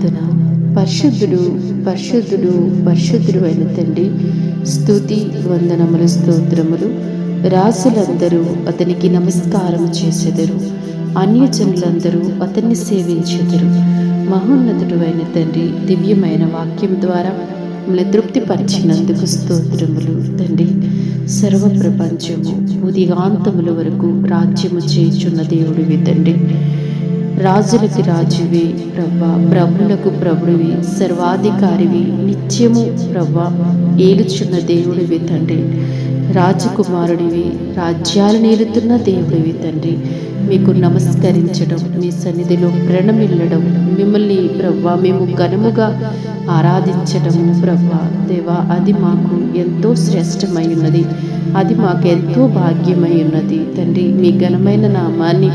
ప్రార్థన. పరిశుద్ధుడు పరిశుద్ధుడు పరిశుద్ధుడు అయిన తండ్రి, స్తుతి వందనములు స్తోత్రములు. రాజులందరూ అతనికి నమస్కారం చేసెదరు, అన్యజనులందరూ అతన్ని సేవించెదరు. మహోన్నతుడు అయిన తండ్రి, దివ్యమైన వాక్యం ద్వారా మిమ్మల్ని తృప్తిపరిచినందుకు స్తోత్రములు తండ్రి. సర్వ ప్రపంచము ఉదిగాంతముల వరకు రాజ్యము చేయుచున్న దేవుడివి తండ్రి. రాజులకి రాజువి ప్రవ్వా, ప్రభులకు ప్రభుడివి, సర్వాధికారివి, నిత్యము ప్రవ్వా ఏలుచున్న దేవుడివి తండ్రి. రాజకుమారుడివి, రాజ్యాలు నేలుతున్న దేవుడివి తండ్రి. మీకు నమస్కరించడం, మీ సన్నిధిలో ప్రణమిల్లడం, మిమ్మల్ని ప్రవ్వా మేము ఘనముగా ఆరాధించడము ప్రవ్వా దేవా, అది మాకు ఎంతో శ్రేష్టమై ఉన్నది, అది మాకు ఎంతో భాగ్యమై ఉన్నది తండ్రి. మీ ఘనమైన నామాన్ని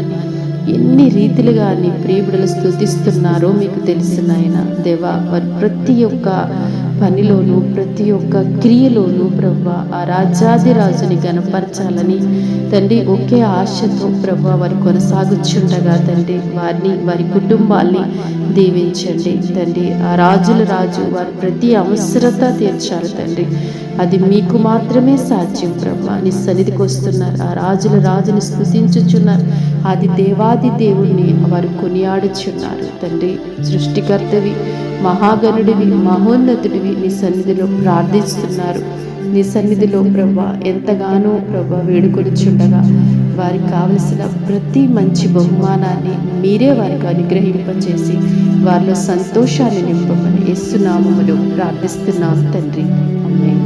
ఎన్ని రీతిలుగా నీ ప్రియబిడలు స్తుతిస్తున్నారో మీకు తెలిసిన ఆయన దేవా, వారి ప్రతి ఒక్క పనిలోనూ ప్రతి ఒక్క క్రియలోనూ ప్రవ్వా ఆ రాజాదిరాజుని గణపరచాలని తండ్రి ఒకే ఆశతో ప్రవ్వా వారు కొనసాగుచుండగా తండ్రి వారిని, వారి కుటుంబాల్ని దీవించండి తండ్రి. ఆ రాజుల రాజు వారి ప్రతి అవసరత తీర్చాలి తండ్రి, అది మీకు మాత్రమే సాధ్యం ప్రవ్వా. నీ సన్నిధికి వస్తున్నారు, ఆ రాజుల రాజుని స్తుతించుచున్నారు, అది దేవాది దేవుణ్ణి వారు కొనియాడుచున్నారు తండ్రి. సృష్టికర్తవి, మహాగణుడివి, మహోన్నతుడివి నీ సన్నిధిలో ప్రార్థిస్తున్నారు. నీ సన్నిధిలో ప్రవ్వా ఎంతగానో ప్రవ్వా వేడుకొనిచుండగా వారికి కావలసిన ప్రతి మంచి బహుమానాన్ని మీరే వారికి అనుగ్రహింపచేసి వారిలో సంతోషాన్ని నింపమని యేసు నామములో ప్రార్థిస్తున్నాం తండ్రి. ఆమేన్.